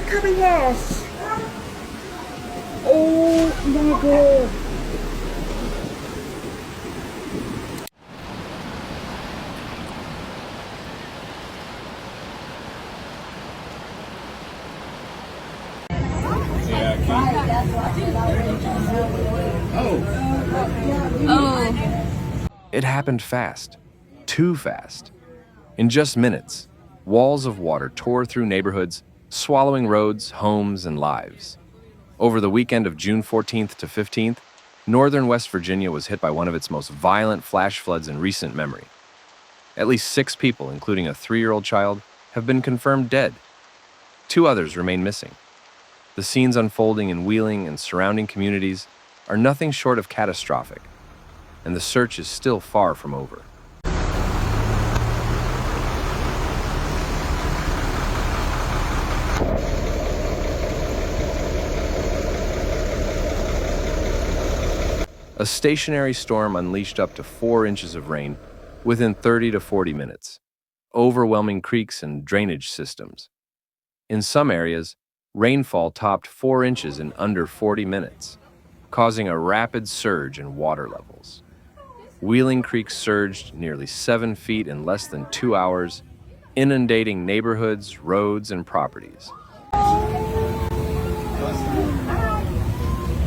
the coming loss. Oh my God. It happened fast. Too fast. In just minutes, walls of water tore through neighborhoods, swallowing roads, homes, and lives. Over the weekend of June 14th to 15th, northern West Virginia was hit by one of its most violent flash floods in recent memory. At least 6 people, including a 3-year-old child, have been confirmed dead. 2 others remain missing. The scenes unfolding in Wheeling and surrounding communities are nothing short of catastrophic, and the search is still far from over. A stationary storm unleashed up to 4 inches of rain within 30 to 40 minutes, overwhelming creeks and drainage systems. In some areas, rainfall topped 4 inches in under 40 minutes, causing a rapid surge in water levels. Wheeling Creek surged nearly 7 feet in less than 2 hours, inundating neighborhoods, roads, and properties. I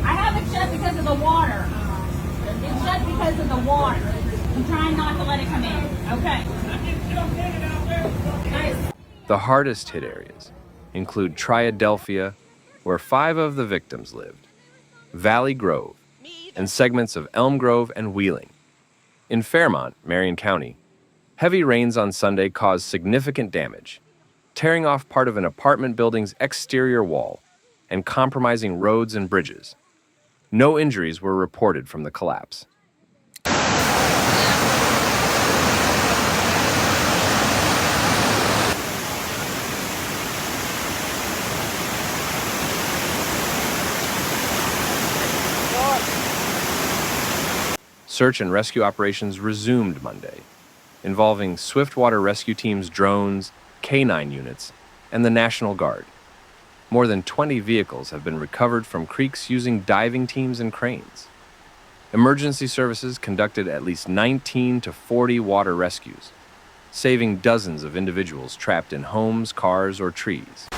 have it shut because of the water. It's shut because of the water. I'm trying not to let it come in. Okay. Nice. The hardest hit areas include Triadelphia, where 5 of the victims lived, Valley Grove, and segments of Elm Grove and Wheeling. In Fairmont, Marion County, heavy rains on Sunday caused significant damage, tearing off part of an apartment building's exterior wall and compromising roads and bridges. No injuries were reported from the collapse. Search and rescue operations resumed Monday, involving swiftwater rescue teams, drones, K-9 units, and the National Guard. More than 20 vehicles have been recovered from creeks using diving teams and cranes. Emergency services conducted at least 19 to 40 water rescues, saving dozens of individuals trapped in homes, cars, or trees.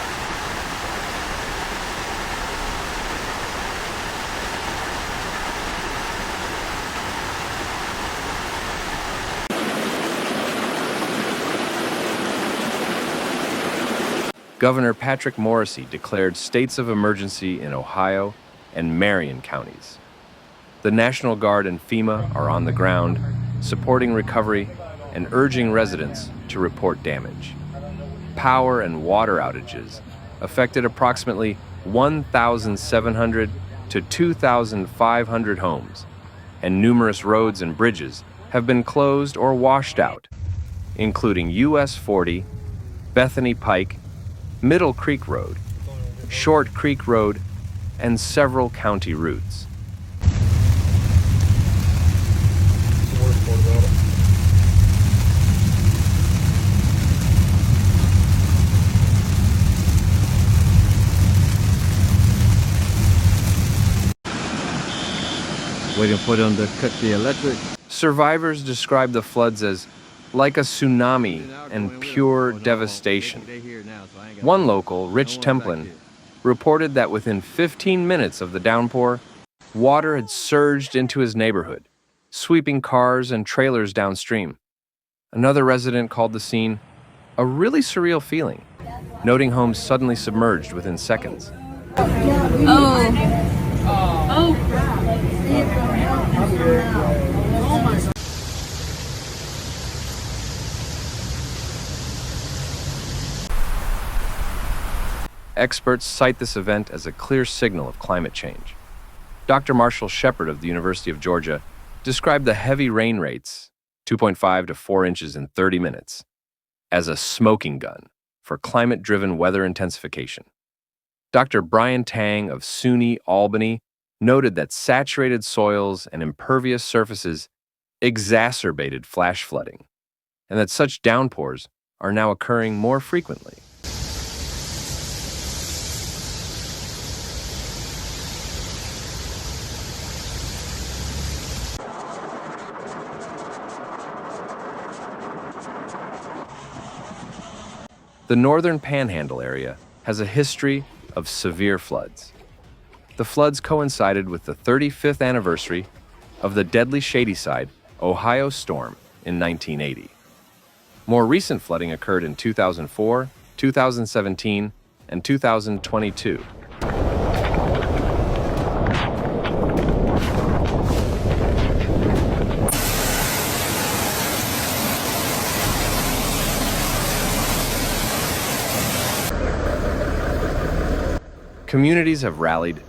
Governor Patrick Morrisey declared states of emergency in Ohio and Marion counties. The National Guard and FEMA are on the ground, supporting recovery and urging residents to report damage. Power and water outages affected approximately 1,700 to 2,500 homes, and numerous roads and bridges have been closed or washed out, including US 40, Bethany Pike, Middle Creek Road, Short Creek Road, and several county routes. Waiting for them to cut the electric. Survivors describe the floods as like a tsunami and pure devastation. One local, Rich Templin, reported that within 15 minutes of the downpour, water had surged into his neighborhood, sweeping cars and trailers downstream. Another resident called the scene a really surreal feeling, noting homes suddenly submerged within seconds. Experts cite this event as a clear signal of climate change. Dr. Marshall Shepard of the University of Georgia described the heavy rain rates, 2.5 to 4 inches in 30 minutes, as a smoking gun for climate-driven weather intensification. Dr. Brian Tang of SUNY Albany noted that saturated soils and impervious surfaces exacerbated flash flooding, and that such downpours are now occurring more frequently. The northern Panhandle area has a history of severe floods. The floods coincided with the 35th anniversary of the deadly Shadyside, Ohio storm in 1980. More recent flooding occurred in 2004, 2017, and 2022. Communities have rallied.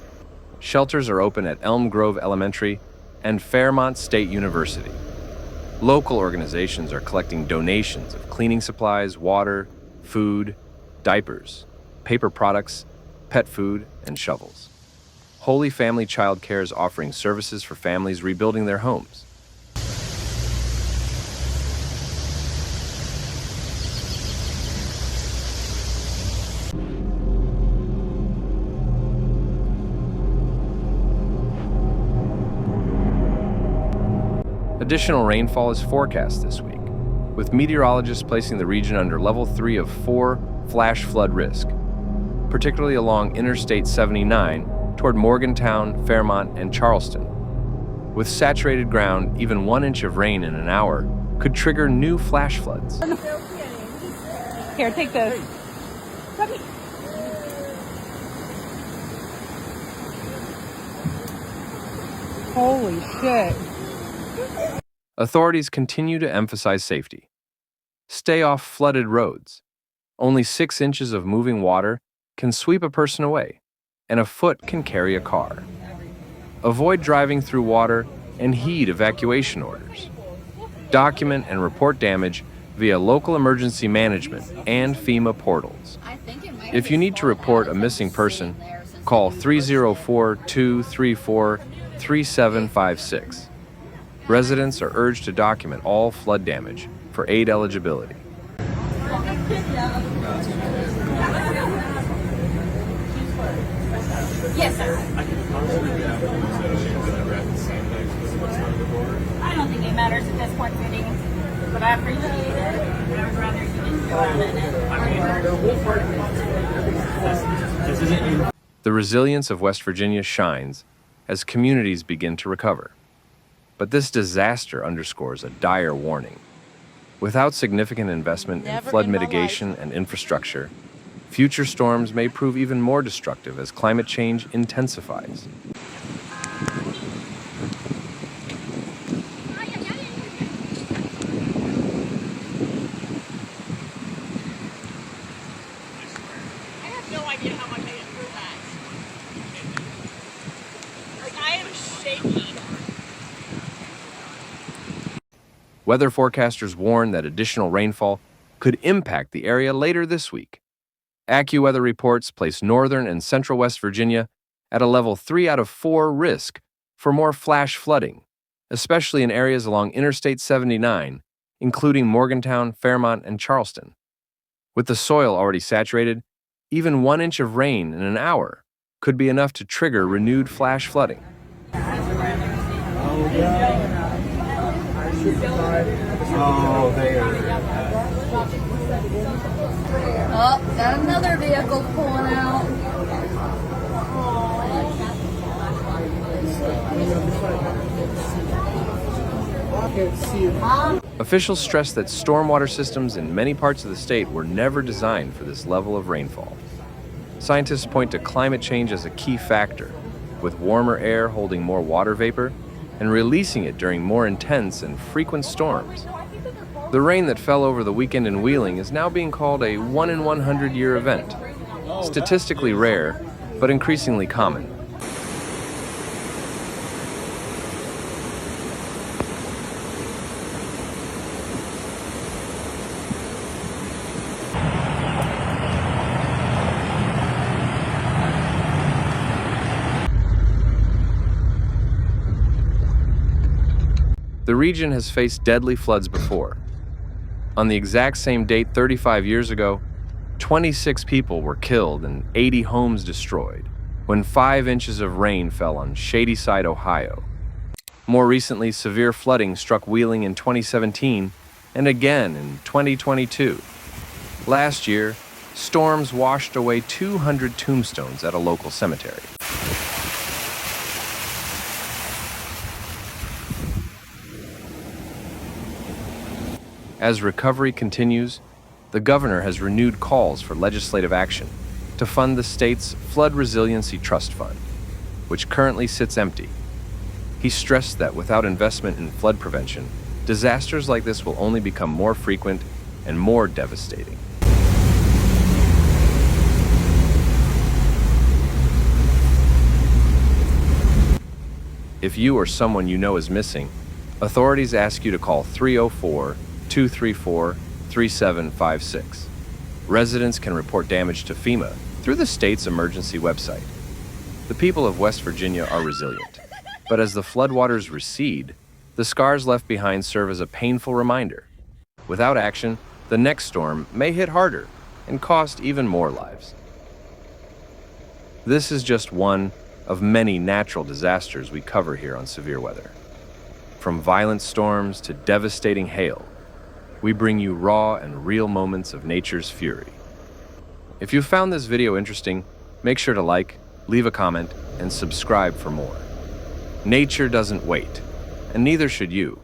Shelters are open at Elm Grove Elementary and Fairmont State University. Local organizations are collecting donations of cleaning supplies, water, food, diapers, paper products, pet food, and shovels. Holy Family Child Care is offering services for families rebuilding their homes. Additional rainfall is forecast this week, with meteorologists placing the region under level 3 of 4 flash flood risk, particularly along Interstate 79 toward Morgantown, Fairmont, and Charleston. With saturated ground, even 1 inch of rain in an hour could trigger new flash floods. Here, take this. Holy shit. Authorities continue to emphasize safety. Stay off flooded roads. Only 6 inches of moving water can sweep a person away, and a foot can carry a car. Avoid driving through water and heed evacuation orders. Document and report damage via local emergency management and FEMA portals. If you need to report a missing person, call 304-234-3756. Residents are urged to document all flood damage for aid eligibility. Yes, sir. I don't think it matters at this point, Vinny, but I appreciate it. I would rather you didn't go out in it. The resilience of West Virginia shines as communities begin to recover. But this disaster underscores a dire warning. Without significant investment in flood mitigation and infrastructure, future storms may prove even more destructive as climate change intensifies. I have no idea how I made it through that. Like, I am shaking. Weather forecasters warn that additional rainfall could impact the area later this week. AccuWeather reports place northern and central West Virginia at a level 3 out of 4 risk for more flash flooding, especially in areas along Interstate 79, including Morgantown, Fairmont, and Charleston. With the soil already saturated, even 1 inch of rain in an hour could be enough to trigger renewed flash flooding. Oh, Oh, got another vehicle pulling out. Officials stress that stormwater systems in many parts of the state were never designed for this level of rainfall. Scientists point to climate change as a key factor, with warmer air holding more water vapor and releasing it during more intense and frequent storms. The rain that fell over the weekend in Wheeling is now being called a 1-in-100-year event, statistically rare, but increasingly common. The region has faced deadly floods before. On the exact same date 35 years ago, 26 people were killed and 80 homes destroyed when 5 inches of rain fell on Shadyside, Ohio. More recently, severe flooding struck Wheeling in 2017 and again in 2022. Last year, storms washed away 200 tombstones at a local cemetery. As recovery continues, the governor has renewed calls for legislative action to fund the state's Flood Resiliency Trust Fund, which currently sits empty. He stressed that without investment in flood prevention, disasters like this will only become more frequent and more devastating. If you or someone you know is missing, authorities ask you to call 304-234-3756. Residents can report damage to FEMA through the state's emergency website. The people of West Virginia are resilient, but as the floodwaters recede, the scars left behind serve as a painful reminder. Without action, the next storm may hit harder and cost even more lives. This is just one of many natural disasters we cover here on Severe Weather. From violent storms to devastating hail, we bring you raw and real moments of nature's fury. If you found this video interesting, make sure to like, leave a comment, and subscribe for more. Nature doesn't wait, and neither should you.